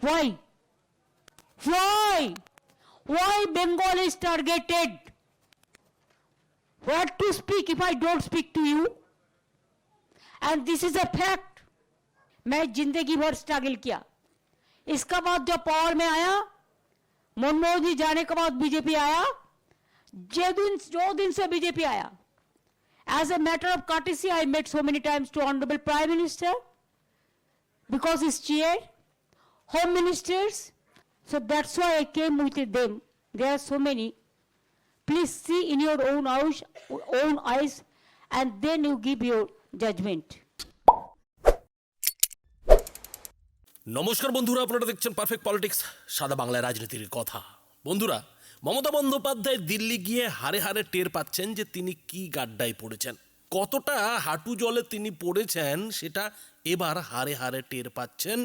Why? Why? Why Bengal is targeted? What to speak if I don't speak to you? And this is a fact. मैं जिंदगी भर struggle किया, इसका बाद जब पावर में आया, मनमोहन जी जाने के बाद बीजेपी आया, जो दिन से बीजेपी आया, as a matter of courtesy I met so many times to Honorable Prime Minister because he's chair, Home Ministers, so that's why I came with them. There are so many. Please see in your own eyes and then you give your judgment. নমস্কার বন্ধুরা, আপনারা দেখছেন perfect politics, সাদা বাংলায় রাজনীতির কথা। বন্ধুরা, মমতা বন্দ্যোপাধ্যায় দিল্লি গিয়ে হারে হারে টের পাচ্ছেন যে তিনি কি গাড্ডায় পড়েছেন, কতটা হাঁটু জলে তিনি পড়েছেন সেটা এবার হারে হারে টের পাচ্ছেন।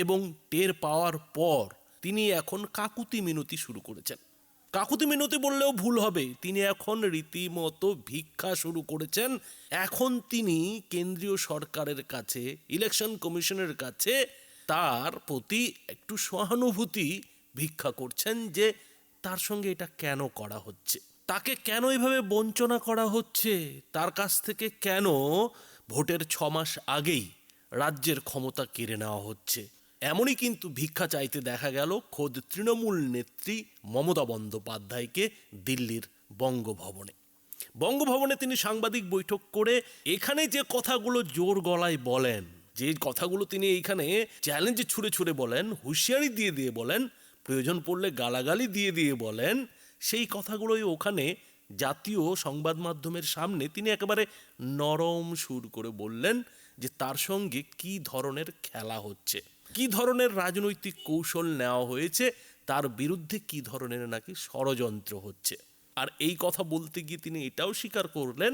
এবং টের পাওয়ার পর তিনি এখন কাকুতি মিনতি শুরু করেছেন। কাকুতি মিনতি বললেও ভুল হবে, তিনি এখন রীতিমতো ভিক্ষা শুরু করেছেন। এখন তিনি কেন্দ্রীয় সরকারের কাছে, ইলেকশন কমিশনের কাছে তার প্রতি একটু সহানুভূতি ভিক্ষা করছেন যে তার সঙ্গে এটা কেন করা হচ্ছে, তাকে কেন এভাবে বঞ্চনা করা হচ্ছে, তার কাছ থেকে কেন ভোটের 6 মাস আগেই রাজ্যের ক্ষমতা কেড়ে নেওয়া হচ্ছে। এমনই কিন্তু ভিক্ষা চাইতে দেখা গেল খোদ তৃণমূল নেত্রী মমতা বন্দ্যোপাধ্যায়কে দিল্লির বঙ্গভবনে। বঙ্গভবনে তিনি সাংবাদিক বৈঠক করে এখানে যে কথাগুলো জোর গলায় বলেন, যে কথাগুলো তিনি এইখানে চ্যালেঞ্জ ছুঁড়ে ছুঁড়ে বলেন, হুঁশিয়ারি দিয়ে দিয়ে বলেন, প্রয়োজন পড়লে গালাগালি দিয়ে দিয়ে বলেন, সেই কথাগুলোই ওখানে জাতীয় সংবাদ মাধ্যমের সামনে তিনি একেবারে নরম সুর করে বললেন যে তার সঙ্গে কি ধরনের খেলা হচ্ছে, কি ধরনের রাজনৈতিক কৌশল নেওয়া হয়েছে, তার বিরুদ্ধে কি ধরনের নাকি ষড়যন্ত্র হচ্ছে। আর এই কথা বলতে গিয়ে তিনি এটাও স্বীকার করলেন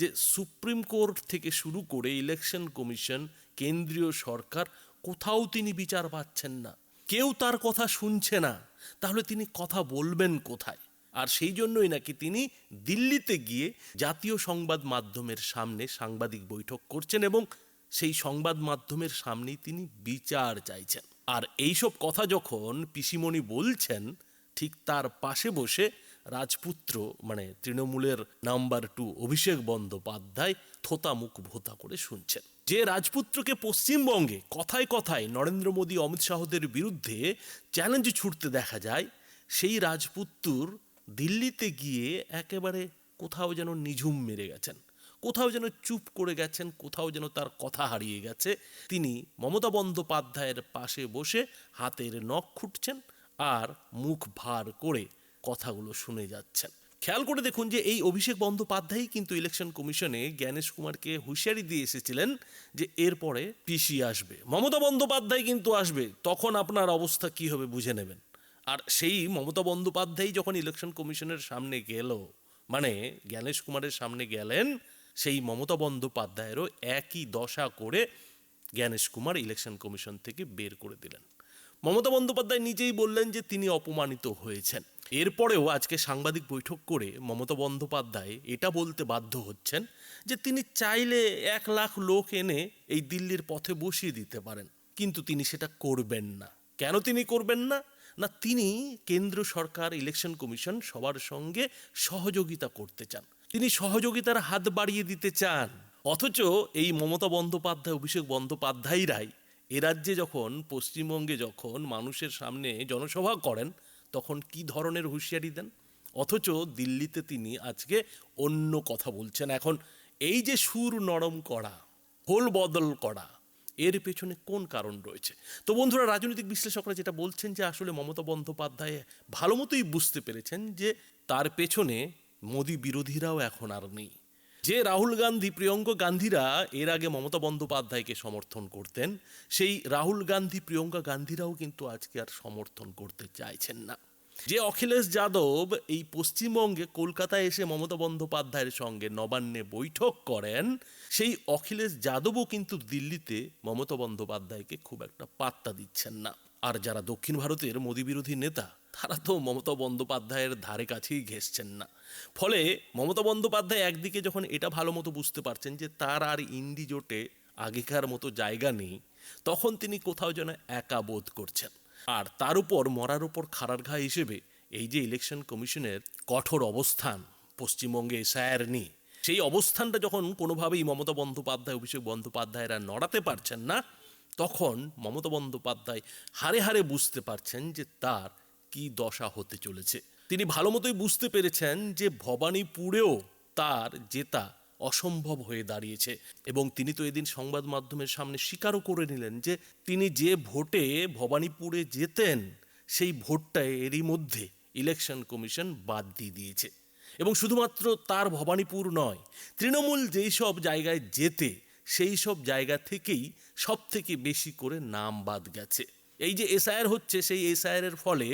যে সুপ্রিম কোর্ট থেকে শুরু করে ইলেকশন কমিশন, কেন্দ্রীয় সরকার, কোথাও তিনি বিচার পাচ্ছেন না, কেউ তার কথা শুনছে না, তাহলে তিনি কথা বলবেন কোথায়? আর সেই জন্যই নাকি তিনি দিল্লিতে গিয়ে জাতীয় সংবাদ মাধ্যমের সামনে সাংবাদিক বৈঠক করছেন এবং সেই সংবাদ মাধ্যমের সামনেই তিনি বিচার চাইছেন। আর এইসব কথা যখন পিসিমণি বলছেন, ঠিক তার পাশে বসে রাজপুত্র মানে তৃণমূলের নাম্বার 2 অভিষেক বন্দ্যোপাধ্যায় থোতা মুখ ভোতা করে শুনছেন। যে রাজপুত্রকে পশ্চিমবঙ্গে কথায় কথায় নরেন্দ্র মোদী, অমিত শাহদের বিরুদ্ধে চ্যালেঞ্জ ছুটতে দেখা যায়, সেই রাজপুত্র দিল্লিতে গিয়ে একেবারে কোথাও যেন নিঝুম মেরে গেছেন, কোথাও যেন চুপ করে গেছেন, কোথাও যেন তার কথা হারিয়ে গেছে। তিনি মমতা বন্দ্যোপাধ্যায়ের পাশে বসে হাতের নখ খুঁটছেন আর মুখ ভার করে কথাগুলো শুনে যাচ্ছেন। খেয়াল করে দেখুন যে এই অভিষেক বন্দ্যোপাধ্যায় কিন্তু ইলেকশন কমিশনে জ্ঞানেশ কুমারকে হুঁশিয়ারি দিয়ে এসেছিলেন যে এরপরে পিসি আসবে, মমতা বন্দ্যোপাধ্যায় কিন্তু আসবে, তখন আপনার অবস্থা কি হবে বুঝে নেবেন। আর সেই মমতা বন্দ্যোপাধ্যায় যখন ইলেকশন কমিশনের সামনে গেল, মানে জ্ঞানেশ কুমারের সামনে গেলেন, সেই মমতা বন্দ্যোপাধ্যায়েরও একই দশা করে জ্ঞানেশ কুমার ইলেকশন কমিশন থেকে বের করে দিলেন। মমতা বন্দ্যোপাধ্যায় নিজেই বললেন যে তিনি অপমানিত হয়েছেন। এরপরেও আজকে সাংবাদিক বৈঠক করে মমতা বন্দ্যোপাধ্যায় এটা বলতে বাধ্য হচ্ছেন যে তিনি চাইলে 1 লাখ লোক এনে এই দিল্লির পথে বসিয়ে দিতে পারেন, কিন্তু তিনি সেটা করবেন না। কেন তিনি করবেন না? না, তিনি কেন্দ্র সরকার, ইলেকশন কমিশন সবার সঙ্গে সহযোগিতা করতে চান, তিনি সহযোগিতার হাত বাড়িয়ে দিতে চান। অথচ এই মমতা বন্দ্যোপাধ্যায়, অভিষেক বন্দ্যোপাধ্যায়রাই এ রাজ্যে যখন, পশ্চিমবঙ্গে যখন মানুষের সামনে জনসভা করেন তখন কি ধরনের হুঁশিয়ারি দেন, অথচ দিল্লিতে তিনি আজকে অন্য কথা বলছেন। এখন এই যে সুর নরম করা, হোল বদল করা, এর পেছনে কোন কারণ রয়েছে? তো বন্ধুরা, রাজনৈতিক বিশ্লেষকরা যেটা বলছেন যে আসলে মমতা বন্দ্যোপাধ্যায় ভালো মতোই বুঝতে পেরেছেন যে তার পেছনে মোদী বিরোধীরাও এখন আর নেই। যে রাহুল গান্ধী, প্রিয়ঙ্কা গান্ধীরা এর আগে মমতা বন্দ্যোপাধ্যায়কে সমর্থন করতেন, সেই রাহুল গান্ধী, প্রিয়ঙ্কা গান্ধীরাও কিন্তু আজকে আর সমর্থন করতে চাইছেন না। যে অখিলেশ যাদব এই পশ্চিমবঙ্গে কলকাতায় এসে মমতা বন্দ্যোপাধ্যায়ের সঙ্গে নবান্নে বৈঠক করেন, সেই অখিলেশ যাদবও কিন্তু দিল্লিতে মমতা বন্দ্যোপাধ্যায়কে খুব একটা পাত্তা দিচ্ছেন না। আর যারা দক্ষিণ ভারতের মোদী বিরোধী নেতা, তারা তো মমতা বন্দ্যোপাধ্যায়ের ধারে কাছেই ঘেঁষছেন না। ফলে মমতা বন্দ্যোপাধ্যায় একদিকে যখন এটা ভালো মতো বুঝতে পারছেন যে তার আর ইন্ডি জোটে আগেকার মতো জায়গা নেই, তখন তিনি কোথাও যেন একা বোধ করছেন। আর তার উপর মরার উপর খাড়ার ঘা হিসেবে এই যে ইলেকশন কমিশনের কঠোর অবস্থান পশ্চিমবঙ্গে এসআইআর নিয়ে, সেই অবস্থানটা যখন কোনোভাবেই মমতা বন্দ্যোপাধ্যায়, অভিষেক বন্দ্যোপাধ্যায়রা নড়াতে পারছেন না, তখন মমতা বন্দ্যোপাধ্যায় হারে হারে বুঝতে পারছেন যে তার কি দশা হতে চলেছে। তিনি ভালো মতোই বুঝতে পেরেছেন যে ভবানীপুরেও তার জেতা অসম্ভব হয়ে দাঁড়িয়েছে, এবং তিনি তো এদিন সংবাদ মাধ্যমের সামনে স্বীকারও করে নিলেন যে তিনি যে ভোটে ভবানীপুরে জেতেন সেই ভোটটা এরই মধ্যে ইলেকশন কমিশন বাদ দিয়ে দিয়েছে। এবং শুধুমাত্র তার ভবানীপুর নয়, তৃণমূল যেই সব জায়গায় জেতে সেই সব জায়গা থেকেই সব থেকে বেশি করে নাম বাদ গেছে। এই যে এসআইআর হচ্ছে, সেই এসআইআর এর ফলে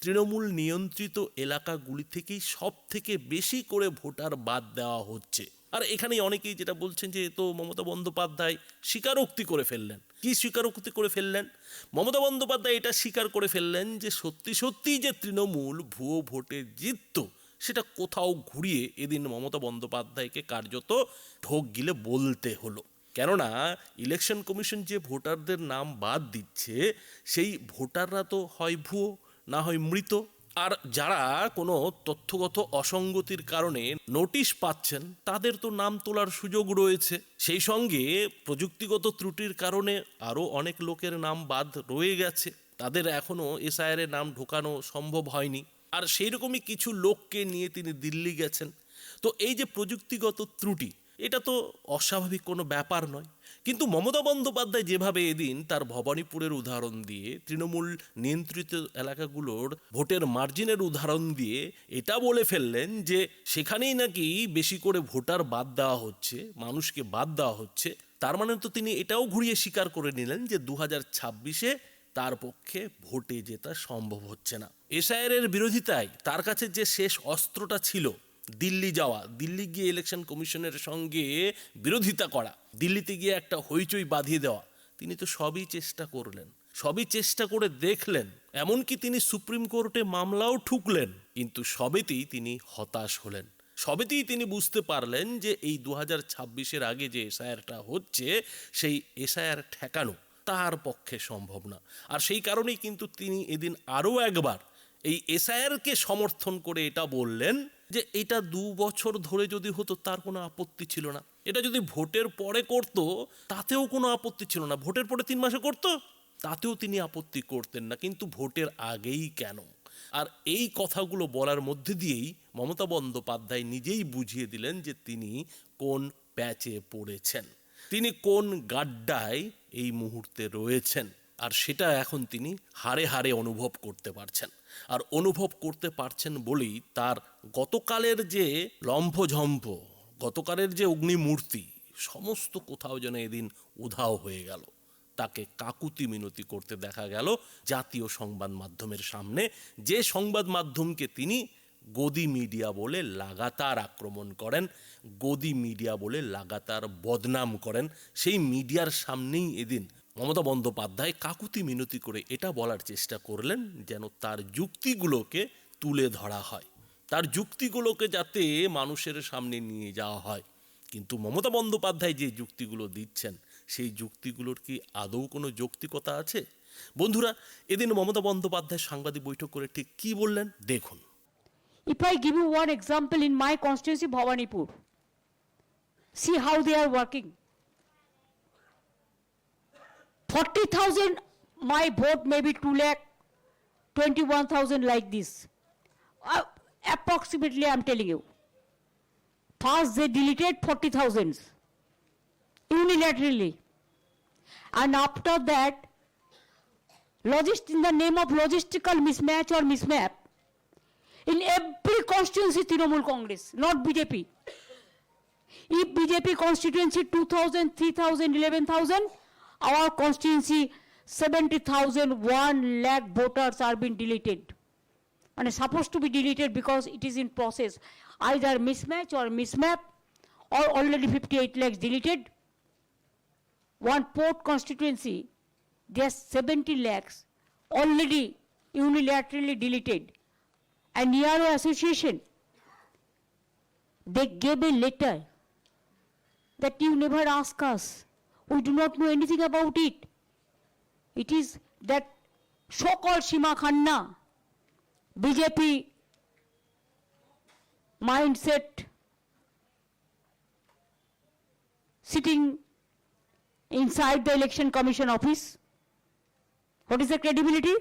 তৃণমূল নিয়ন্ত্রিত এলাকাগুলি থেকেই সব থেকে বেশি করে ভোটার বাদ দেওয়া হচ্ছে। আর এখানেই অনেকেই যেটা বলছেন যে তো মমতা বন্দ্যোপাধ্যায় স্বীকারোক্তি করে ফেললেন। কি স্বীকারোক্তি করে ফেললেন? মমতা বন্দ্যোপাধ্যায় এটা স্বীকার করে ফেললেন যে সত্যি সত্যিই যে তৃণমূল ভুয়ো ভোটে জিততো, সেটা কোথাও ঘুরিয়ে এদিন মমতা বন্দ্যোপাধ্যায়কে কার্যত ঢোক গিলে বলতে হলো। কেননা ইলেকশন কমিশন যে ভোটারদের নাম বাদ দিচ্ছে, সেই ভোটাররা তো হয় ভুয়ো না হয় মৃত। আর যারা কোনো তথ্যগত অসঙ্গতির কারণে নোটিশ পাচ্ছেন, তাদের তো নাম তোলার সুযোগ রয়েছে। সেই সঙ্গে প্রযুক্তিগত ত্রুটির কারণে আরও অনেক লোকের নাম বাদ রয়ে গেছে, তাদের এখনও এসআইআর এর নাম ঢোকানো সম্ভব হয়নি। আর সেই রকমই কিছু লোককে নিয়ে তিনি দিল্লি গেছেন। তো এই যে প্রযুক্তিগত ত্রুটি, এটা তো অস্বাভাবিক কোনো ব্যাপার নয়। কিন্তু মমতা বন্দ্যোপাধ্যায় যেভাবে এদিন তার ভবানীপুরের উদাহরণ দিয়ে, তৃণমূল নিয়ন্ত্রিত এলাকাগুলোর ভোটের মার্জিনের উদাহরণ দিয়ে এটা বলে ফেললেন যে সেখানেই নাকি বেশি করে ভোটার বাদ দেওয়া হচ্ছে, মানুষকে বাদ দেওয়া হচ্ছে, তার মানে তো তিনি এটাও ঘুরিয়ে স্বীকার করে নিলেন যে 2026-এ তার পক্ষে ভোটে জেতা সম্ভব হচ্ছে না। এসআইআর এর বিরোধিতায় তার কাছে যে শেষ অস্ত্রটা ছিল দিল্লি যাওয়া, দিল্লি গিয়ে ইলেকশন কমিশনের সঙ্গে বিরোধিতা করা, দিল্লিতে গিয়ে একটা হইচই বাঁধিয়ে দেওয়া, তিনি তো সবই চেষ্টা করলেন, সবই চেষ্টা করে দেখলেন, এমনকি তিনি সুপ্রিম কোর্টে মামলাও ঠুকলেন, কিন্তু সবেতেই তিনি হতাশ হলেন। সবেতেই তিনি বুঝতে পারলেন যে এই 2026-এর আগে যে এসআইআরটা হচ্ছে, সেই এসআইআর ঠেকানো তার পক্ষে সম্ভব না। আর সেই কারণেই কিন্তু তিনি এদিন আরও একবার এই এসআইআরকে সমর্থন করে এটা বললেন যে এটা 2 বছর ধরে যদি হতো তার কোনো আপত্তি ছিল না, এটা যদি ভোটের পরে করতো তাতেও কোনো আপত্তি ছিল না, ভোটের পরে 3 মাসে করতো তাতেও তিনি আপত্তি করতেন না, কিন্তু ভোটের আগেই কেন? আর এই কথাগুলো বলার মধ্যে দিয়েই মমতা বন্দ্যোপাধ্যায় নিজেই বুঝিয়ে দিলেন যে তিনি কোন প্যাচে পড়েছেন, তিনি কোন গাড্ডায় এই মুহূর্তে রয়েছেন। আর সেটা এখন তিনি হারে হারে অনুভব করতে পারছেন। আর অনুভব করতে পারছেন বলেই তার গতকালের যে লম্ফঝম্প, গতকালের যে অগ্নিমূর্তি, সমস্ত কোথাও যেন এদিন উধাও হয়ে গেল। তাকে কাকুতি মিনতি করতে দেখা গেল জাতীয় সংবাদ মাধ্যমের সামনে, যে সংবাদ মাধ্যমকে তিনি গদি মিডিয়া বলে লাগাতার আক্রমণ করেন, গদি মিডিয়া বলে লাগাতার বদনাম করেন। সেই মিডিয়ার সামনেই এদিন মমতা বন্দ্যোপাধ্যায় কাকুতি মিনতি করে এটা বলার চেষ্টা করলেন যেন তার যুক্তিগুলোকে তুলে ধরা হয়, তার যুক্তিগুলোকে যাতে মানুষের সামনে নিয়ে যাওয়া হয়। কিন্তু মমতা বন্দ্যোপাধ্যায় যে যুক্তিগুলো দিচ্ছেন, সেই যুক্তিগুলোর কি আদৌ কোনো যৌক্তিকতা আছে? বন্ধুরা, এদিন মমতা বন্দ্যোপাধ্যায় সাংবাদিক বৈঠক করে ঠিক কি বললেন দেখুন। If I give you one example in my constituency, Bhawanipur, see how they are working. 40,000, my vote may be 2,21,000 like this. Approximately, I'm telling you. First, they deleted 40,000 unilaterally. And after that, in the name of logistical mismatch or mismap, in every constituency, Trinamool Congress, not BJP. If BJP constituency 2,000, 3,000, 11,000, our constituency 70,000, 1 lakh voters are being deleted. And it's supposed to be deleted because it is in process. Either mismatch or mismap, or already 58 lakhs deleted. One port constituency, there's 70 lakhs already unilaterally deleted. And Niaro Association, they gave a letter that you never ask us. We do not know anything about it. It is that so-called Sima Khanna, BJP mindset, sitting inside the Election Commission office. What is the credibility?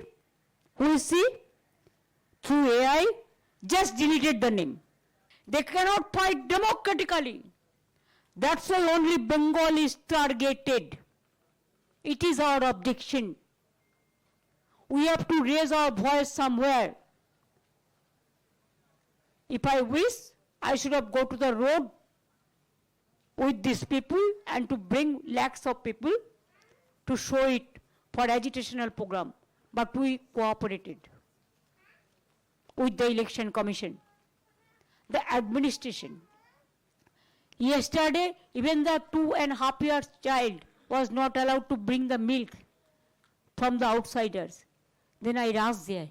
Who is she? Through AI, just deleted the name. They cannot fight democratically. That's why only Bengal is targeted. It is our objection. We have to raise our voice somewhere. If I wish, I should have go to the road with these people and to bring lakhs of people to show it for agitational program. But we cooperated with the Election Commission, the administration. Yesterday, even the 2.5-year-old child was not allowed to bring the milk from the outsiders. Then I rushed there.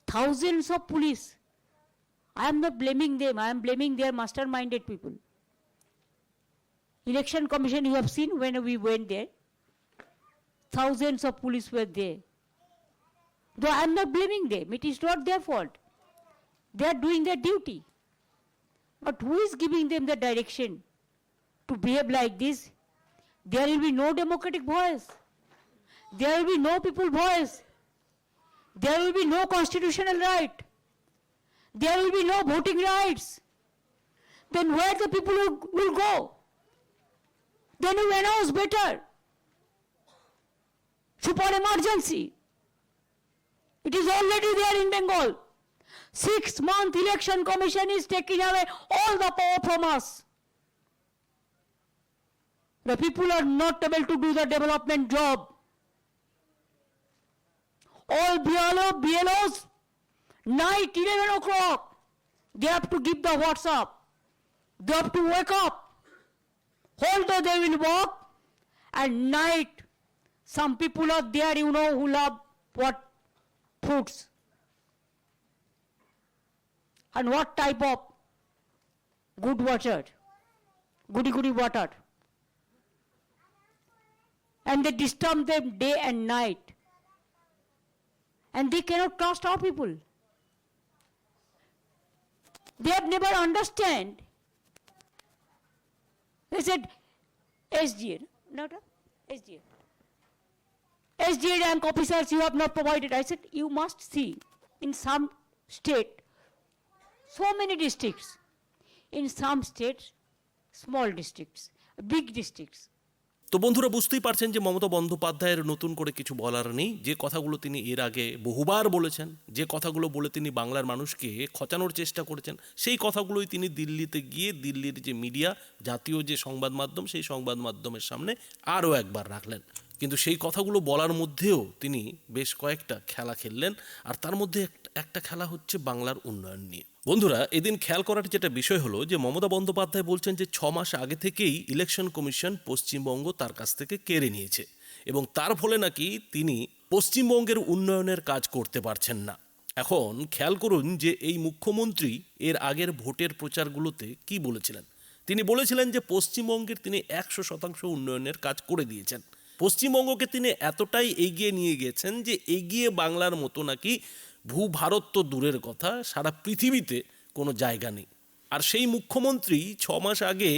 Thousands of police. I am not blaming them, I am blaming their masterminded people. Election Commission, you have seen when we went there, thousands of police were there. Though I am not blaming them, it is not their fault. They are doing their duty. But who is giving them the direction to behave like this? There will be no democratic voice. There will be no people voice. There will be no constitutional right. There will be no voting rights. Then where the people will go? Then you announce better. Super emergency. It is already there in Bengal. 6-month Election Commission is taking away all the power from us. The people are not able to do the development job. All BLOs, night 11 o'clock, they have to give the WhatsApp. They have to wake up. Whole day they will walk, and night some people are there, you know, who love what fruits. And what type of good water, goody water. And they disturb them day and night. And they cannot trust our people. They have never understand. They said, SDA, not SDA. SDA rank officers you have not provided. I said, you must see in some state, so many districts. In some states, small districts, big districts. তো বন্ধুরা বুঝতেই পারছেন যে মমতা বন্দ্যোপাধ্যায়ের নতুন করে কিছু বলার নেই। যে কথাগুলো তিনি এর আগে বহুবার বলেছেন, যে কথাগুলো বলে তিনি বাংলার মানুষকে খচানোর চেষ্টা করেছেন, সেই কথাগুলোই তিনি দিল্লিতে গিয়ে দিল্লির যে মিডিয়া, জাতীয় যে সংবাদ মাধ্যম, সেই সংবাদ মাধ্যমের সামনে আরও একবার রাখলেন। কিন্তু সেই কথাগুলো বলার মধ্যেও তিনি বেশ কয়েকটা খেলা খেললেন, আর তার মধ্যে একটা খেলা হচ্ছে বাংলার উন্নয়ন নিয়ে। বন্ধুরা, এদিন খেয়াল করার যেটা বিষয় হলো যে মমতা বন্দ্যোপাধ্যায় বলছেন যে 6 মাস আগে থেকেই ইলেকশন কমিশন পশ্চিমবঙ্গ তার কাছ থেকে কেড়ে নিয়েছে, এবং তার ফলে নাকি তিনি পশ্চিমবঙ্গের উন্নয়নের কাজ করতে পারছেন না। এখন খেয়াল করুন যে এই মুখ্যমন্ত্রী এর আগের ভোটের প্রচারগুলোতে কি বলেছিলেন। তিনি বলেছিলেন যে পশ্চিমবঙ্গের তিনি 100% উন্নয়নের কাজ করে দিয়েছেন। পশ্চিমবঙ্গকে তিনি এতটাই এগিয়ে নিয়ে গেছেন যে এগিয়ে বাংলার মতো নাকি ভূভারত তো দূরের কথা, সারা পৃথিবীতে কোনো জায়গা নেই। আর সেই মুখ্যমন্ত্রী 6 মাস আগে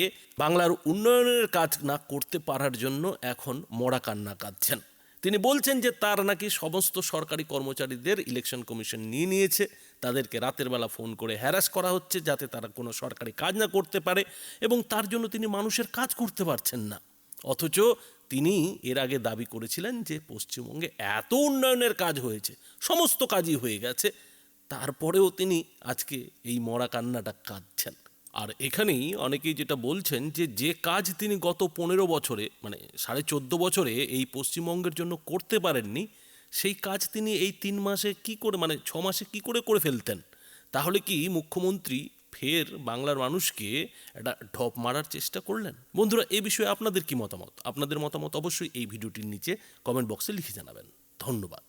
বাংলার উন্নয়নের কাজ না করতে পারার জন্য এখন মরা কান্না কাঁদছেন। তিনি বলছেন যে তার নাকি সমস্ত সরকারি কর্মচারীদের ইলেকশন কমিশন নিয়ে নিয়েছে, তাদেরকে রাতের বেলা ফোন করে হ্যারাস করা হচ্ছে যাতে তারা কোনো সরকারি কাজ না করতে পারে, এবং তার জন্য তিনি মানুষের কাজ করতে পারছেন না। অথচ তিনি এর আগে দাবি করেছিলেন যে পশ্চিমবঙ্গে এত উন্নয়নের কাজ হয়েছে, সমস্ত কাজই হয়ে গেছে, তারপরেও তিনি আজকে এই মরা কান্নাটা কাঁদছেন। আর এখানেই অনেকেই যেটা বলছেন যে কাজ তিনি গত 15 বছরে, মানে 14.5 বছরে এই পশ্চিমবঙ্গের জন্য করতে পারেননি, সেই কাজ তিনি এই 3 মাসে কি করে, মানে 6 মাসে কি করে ফেলতেন। তাহলে কি মুখ্যমন্ত্রী ফের বাংলার মানুষকে একটা ঢপ মারার চেষ্টা করলেন? বন্ধুরা, এই বিষয়ে আপনাদের কি মতামত? আপনাদের মতামত অবশ্যই এই ভিডিওটির নিচে কমেন্ট বক্সে লিখে জানাবেন। ধন্যবাদ।